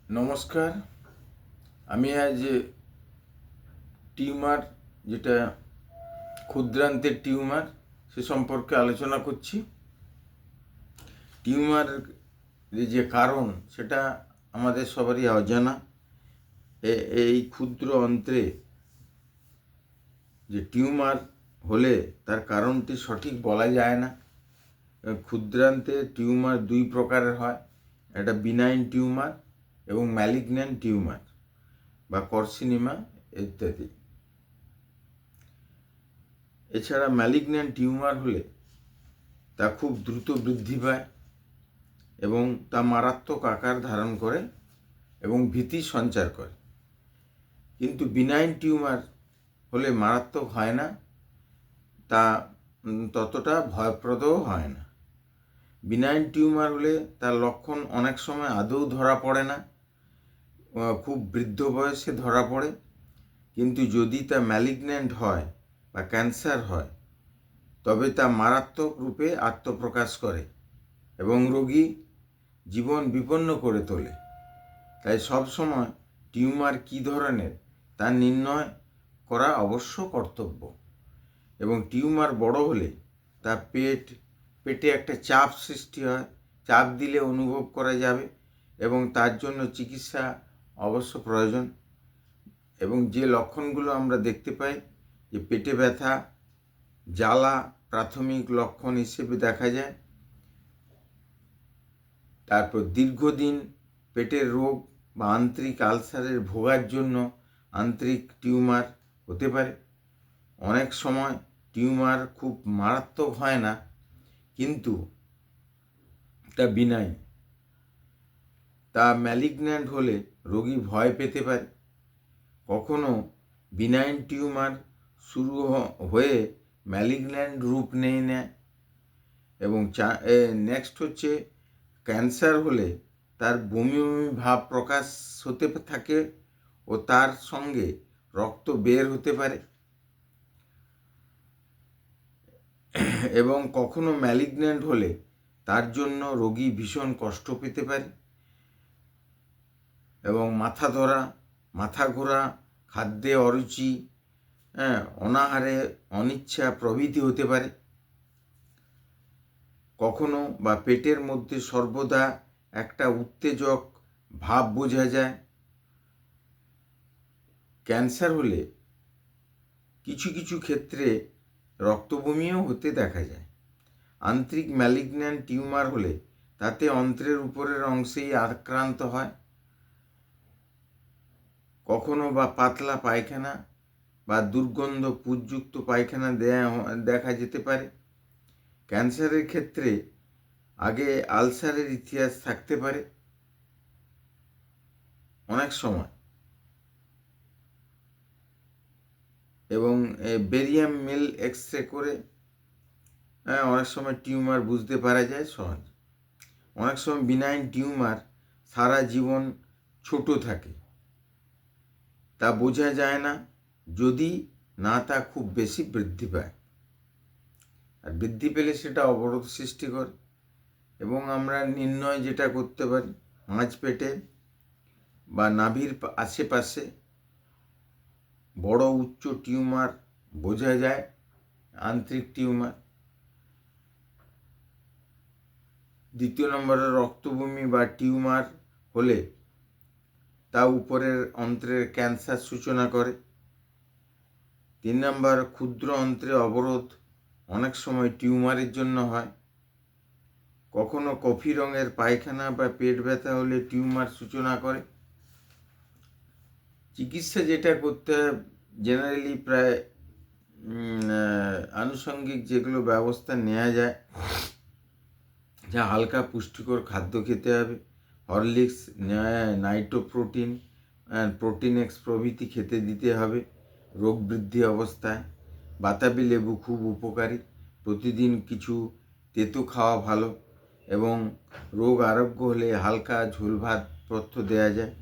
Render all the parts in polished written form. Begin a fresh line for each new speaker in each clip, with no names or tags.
নমস্কার। আমি আজ টিউমার, যেটা ক্ষুদ্রান্তের টিউমার, সে সম্পর্কে আলোচনা করছি। টিউমার যে কারণ সেটা আমাদের সবারই অজানা। এই ক্ষুদ্র অন্ত্রে যে টিউমার হলে তার কারণটি সঠিক বলা যায় না। ক্ষুদ্রান্তে টিউমার দুই প্রকারের হয়, একটা বিনাইন টিউমার এবং ম্যালিগন্যান্ট টিউমার বা কার্সিনোমা ইত্যাদি। এছাড়া ম্যালিগন্যান্ট টিউমার হলে তা খুব দ্রুত বৃদ্ধি পায় এবং তা মারাত্মক আকার ধারণ করে এবং ভীতি সঞ্চার করে। কিন্তু বিনাইন টিউমার হলে মারাত্মক হয় না, তা ততটা ভয়প্রদও হয় না। বিনাইন টিউমার হলে তার লক্ষণ অনেক সময় আদৌ ধরা পড়ে না, খুব বৃদ্ধ বয়সে ধরা পড়ে। কিন্তু যদি তা ম্যালিগন্যান্ট হয় বা ক্যান্সার হয়, তবে তা মারাত্মক রূপে আত্মপ্রকাশ করে এবং রোগী জীবন বিপন্ন করে তোলে। তাই সবসময় টিউমার কী ধরনের তা নির্ণয় করা অবশ্য কর্তব্য। এবং টিউমার বড় হলে তা পেটে একটা চাপ সৃষ্টি হয়, চাপ দিলে অনুভব করা যাবে এবং তার জন্য চিকিৎসা অবশ্য প্রয়োজন। এবং যে লক্ষণগুলো আমরা দেখতে পাই, যে পেটে ব্যথা, জ্বালা প্রাথমিক লক্ষণ হিসেবে দেখা যায়। তারপর দীর্ঘদিন পেটের রোগ বা আন্ত্রিক আলসারের ভোগার জন্য আন্ত্রিক টিউমার হতে পারে। অনেক সময় টিউমার খুব মারাত্মক হয় না, কিন্তু তা বিনাইন। তা ম্যালিগন্যান্ট হলে রোগী ভয় পেতে পারে। কখনো বিনাইন টিউমার শুরু হয়ে ম্যালিগন্যান্ট রূপ নিয়ে নেয়। এবং নেক্সট হচ্ছে ক্যান্সার হলে তার বমি বমি ভাব প্রকাশ হতে থাকে ও তার সঙ্গে রক্ত বের হতে পারে। এবং কখনো ম্যালিগন্যান্ট হলে তার জন্য রোগী ভীষণ কষ্ট পেতে পারে এবং মাথা ধরা, মাথা ঘোরা, খাদ্যে অরুচি, অনাহারে অনিচ্ছা প্রভৃতি হতে পারে। কখনো বা পেটের মধ্যে সর্বদা একটা উত্তেজক ভাব বোঝা যায়। ক্যান্সার হলে কিছু কিছু ক্ষেত্রে রক্তবমিও হতে দেখা যায়। আন্ত্রিক ম্যালিগন্যান্ট টিউমার হলে তাতে অন্ত্রের উপরের অংশেই আক্রান্ত হয়। কখনো বা পাতলা পায়খানা বা দুর্গন্ধ পুঁজযুক্ত পায়খানা দেখা যেতে পারে। ক্যান্সারের ক্ষেত্রে আগে আলসারের ইতিহাস থাকতে পারে অনেক সময়, এবং বেরিয়াম মেল এক্স-রে করে অনেক সময় টিউমার বুঝতে পারা যায় সহজ। অনেক সময় বিনাইন টিউমার সারা জীবন ছোট থাকে, তা বোঝা যায় না যদি না তা খুব বেশি বৃদ্ধি পায়। আর বৃদ্ধি পেলে সেটা অবরোধ সৃষ্টি করে। এবং আমরা নির্ণয় যেটা করতে পারি, মাঝপেটে বা নাভির আশেপাশে বড় উচ্চ টিউমার বোঝা যায় আন্ত্রিক টিউমার। দ্বিতীয় নম্বরে রক্তবমি বা টিউমার হলে তা উপরের অন্ত্রের ক্যান্সার সূচনা করে। 3 নম্বর ক্ষুদ্র অন্ত্রে অবরোধ অনেক সময় টিউমারের জন্য হয়। কখনো কফি রঙের পায়খানা বা পেট ব্যথা হলে টিউমার সূচনা করে। চিকিৎসা যেটা করতে হয়, জেনারেলি প্রায় আনুষঙ্গিক যেগুলো ব্যবস্থা নেওয়া যায়, যা হালকা পুষ্টিকর খাদ্য খেতে হবে, হরলিক্স, নাইট্রোপ্রোটিন, প্রোটিনেক্স প্রভৃতি খেতে দিতে হবে রোগ বৃদ্ধি অবস্থায়। বাতাবি লেবু খুব উপকারী, প্রতিদিন কিছু তেতো খাওয়া ভালো। এবং রোগ আরোগ্য হলে হালকা ঝোল ভাত পথ্য দেওয়া যায়।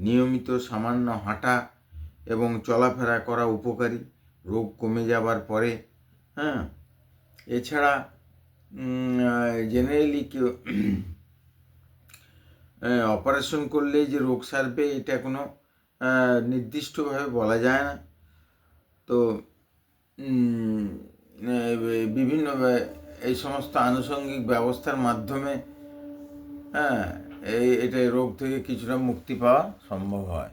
নিয়মিত সামান্য হাঁটা এবং চলাফেরা করা উপকারী রোগ কমে যাবার পরে। এছাড়া জেনারেলি অপারেশন করলেই যে রোগ সারবে এটা কোনো নির্দিষ্টভাবে বলা যায় না। তো বিভিন্ন এই সমস্ত আনুষঙ্গিক ব্যবস্থার মাধ্যমে হ্যাঁ এটা রোগ থেকে কিছুটা মুক্তি পাওয়া সম্ভব হয়।